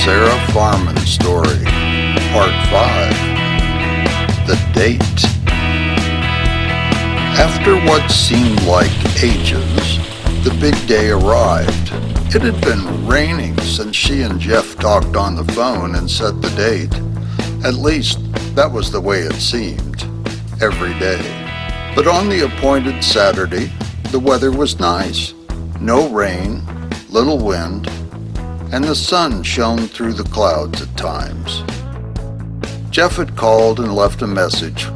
Sarah Farman story, Part 5, The Date. After what seemed like ages, the big day arrived. It had been raining since she and Jeff talked on the phone and set the date. At least, that was the way it seemed, every day. But on the appointed Saturday, the weather was nice. No rain, little wind, and the sun shone through the clouds at times. Jeff had called and left a message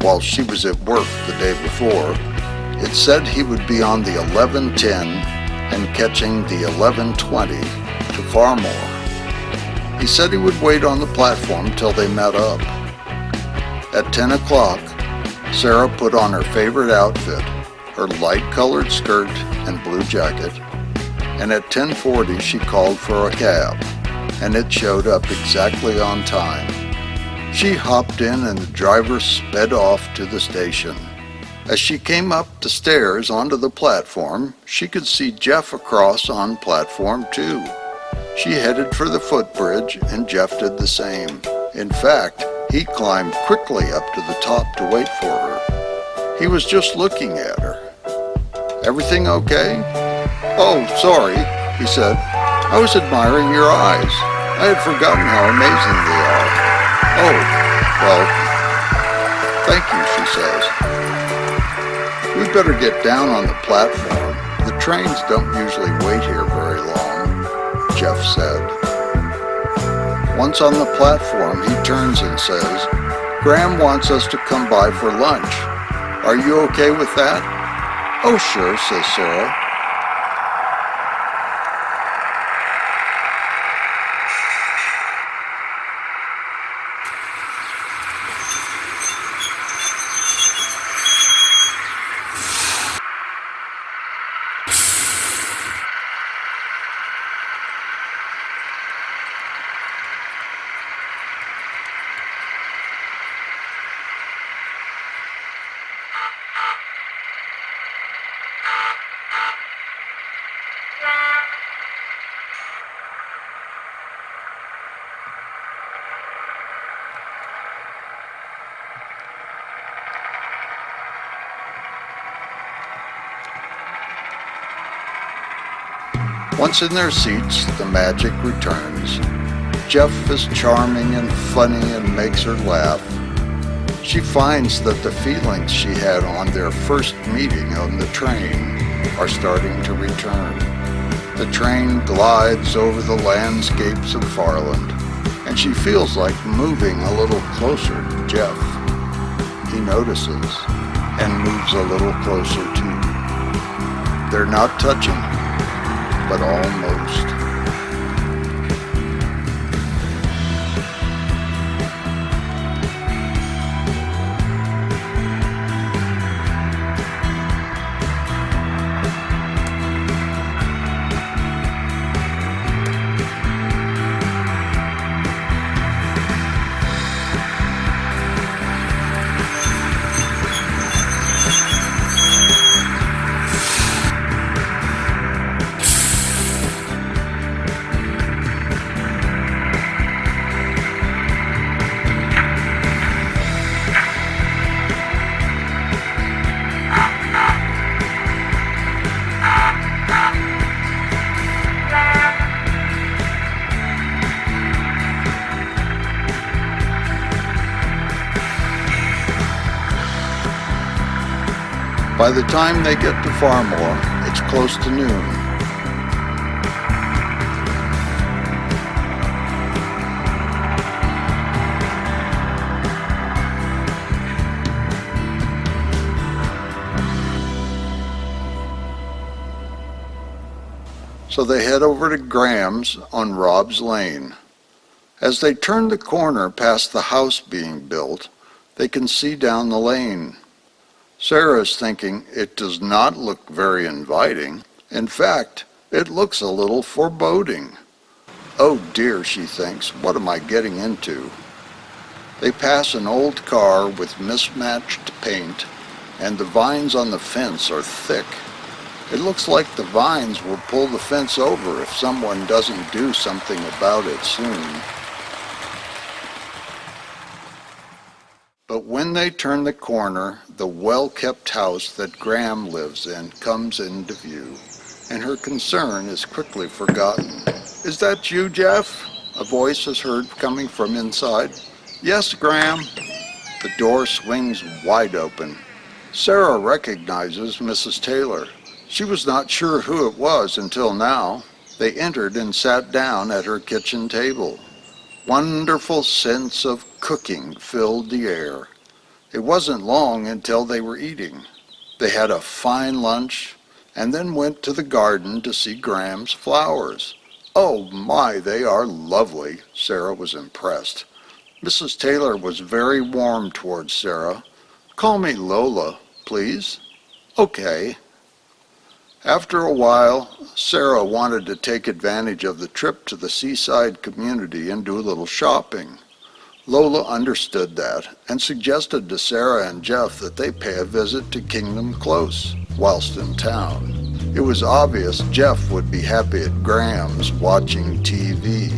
while she was at work the day before. It said he would be on the 11:10 and catching the 11:20 to Farmore. He said he would wait on the platform till they met up. At 10 o'clock, Sarah put on her favorite outfit, her light-colored skirt and blue jacket, and at 10:40 she called for a cab, and it showed up exactly on time. She hopped in and the driver sped off to the station. As she came up the stairs onto the platform, she could see Jeff across on platform 2. She headed for the footbridge and Jeff did the same. In fact, he climbed quickly up to the top to wait for her. He was just looking at her. "Everything okay?" "Oh, sorry," he said. "I was admiring your eyes. I had forgotten how amazing they are." "Oh, well, thank you," she says. "We better get down on the platform. The trains don't usually wait here very long," Jeff said. Once on the platform, he turns and says, "Graham wants us to come by for lunch. Are you okay with that?" "Oh, sure," says Sarah. Once in their seats, the magic returns. Jeff is charming and funny and makes her laugh. She finds that the feelings she had on their first meeting on the train are starting to return. The train glides over the landscapes of Farland, and she feels like moving a little closer to Jeff. He notices and moves a little closer too. They're not touching, but almost. By the time they get to Farmore, it's close to noon. So they head over to Graham's on Rob's Lane. As they turn the corner past the house being built, they can see down the lane. Sarah is thinking it does not look very inviting. In fact, it looks a little foreboding. Oh dear, she thinks, what am I getting into? They pass an old car with mismatched paint, and the vines on the fence are thick. It looks like the vines will pull the fence over if someone doesn't do something about it soon. But when they turn the corner, the well-kept house that Graham lives in comes into view, and her concern is quickly forgotten. "Is that you, Jeff?" a voice is heard coming from inside. "Yes, Graham." The door swings wide open. Sarah recognizes Mrs. Taylor. She was not sure who it was until now. They entered and sat down at her kitchen table. Wonderful sense of cooking filled the air. It wasn't long until they were eating. They had a fine lunch and then went to the garden to see Graham's flowers. "Oh my, they are lovely." Sarah was impressed. Mrs. Taylor was very warm towards Sarah. "Call me Lola, please." "Okay." After a while, Sarah wanted to take advantage of the trip to the seaside community and do a little shopping. Lola understood that and suggested to Sarah and Jeff that they pay a visit to Kingdom Close whilst in town. It was obvious Jeff would be happy at Graham's watching TV.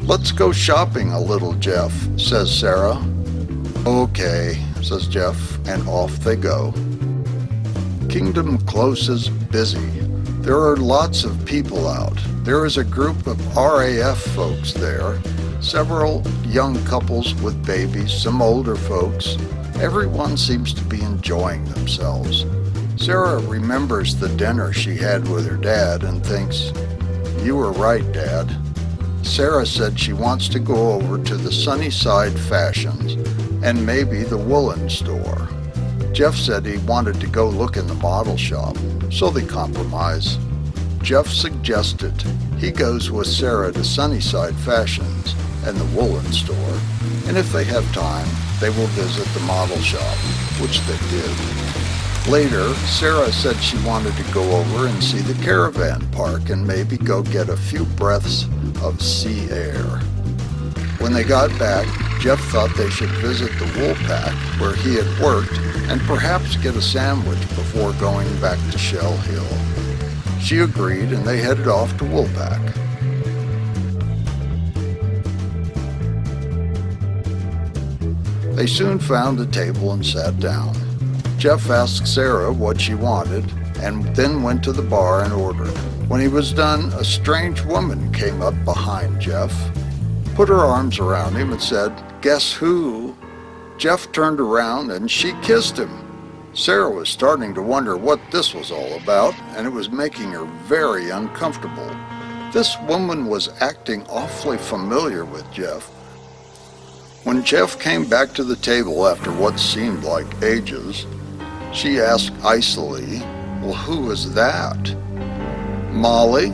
"Let's go shopping a little, Jeff," says Sarah. "Okay," says Jeff, and off they go. Kingdom Close is busy. There are lots of people out. There is a group of RAF folks there, several young couples with babies, some older folks. Everyone seems to be enjoying themselves. Sarah remembers the dinner she had with her dad and thinks, "You were right, Dad." Sarah said she wants to go over to the Sunnyside Fashions and maybe the woolen store. Jeff said he wanted to go look in the model shop, so they compromise. Jeff suggested he goes with Sarah to Sunnyside Fashions and the woolen store, and if they have time, they will visit the model shop, which they did. Later, Sarah said she wanted to go over and see the caravan park and maybe go get a few breaths of sea air. When they got back, Jeff thought they should visit the Woolpack where he had worked and perhaps get a sandwich before going back to Shell Hill. She agreed and they headed off to Woolpack. They soon found a table and sat down. Jeff asked Sarah what she wanted and then went to the bar and ordered. When he was done, a strange woman came up behind Jeff, put her arms around him and said, "Guess who?" Jeff turned around and she kissed him. Sarah was starting to wonder what this was all about, and it was making her very uncomfortable. This woman was acting awfully familiar with Jeff. When Jeff came back to the table after what seemed like ages, she asked icily, "Well, who is that?" "Molly,"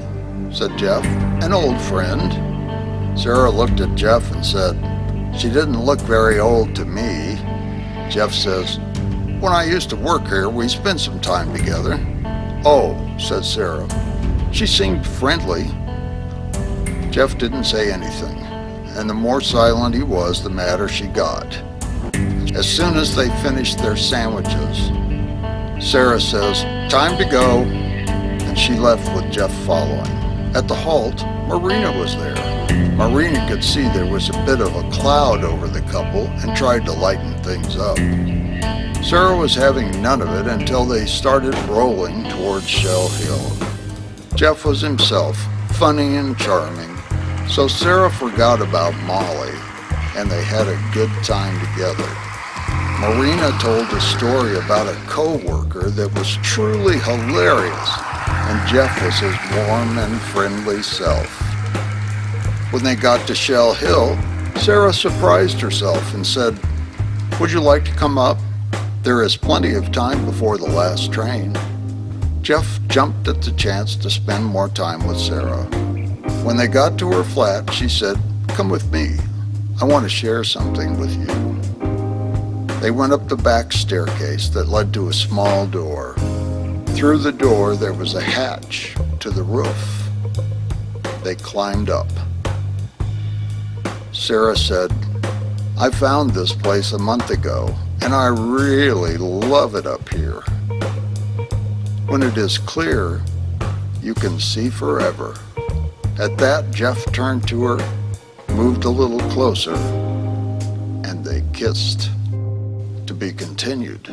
said Jeff, "an old friend." Sarah looked at Jeff and said, "She didn't look very old to me." Jeff says, "When I used to work here, we spent some time together." "Oh," said Sarah. She seemed friendly. Jeff didn't say anything, and the more silent he was, the madder she got. As soon as they finished their sandwiches, Sarah says, "Time to go," and she left with Jeff following. At the halt, Marina was there. Marina could see there was a bit of a cloud over the couple and tried to lighten things up. Sarah was having none of it until they started rolling towards Shell Hill. Jeff was himself, funny and charming, so Sarah forgot about Molly, and they had a good time together. Marina told a story about a co-worker that was truly hilarious, and Jeff was his warm and friendly self. When they got to Shell Hill, Sarah surprised herself and said, "Would you like to come up? There is plenty of time before the last train." Jeff jumped at the chance to spend more time with Sarah. When they got to her flat, she said, "Come with me. I want to share something with you." They went up the back staircase that led to a small door. Through the door, there was a hatch to the roof. They climbed up. Sarah said, "I found this place a month ago, and I really love it up here." When it is clear, you can see forever. At that, Jeff turned to her, moved a little closer, and they kissed. To be continued.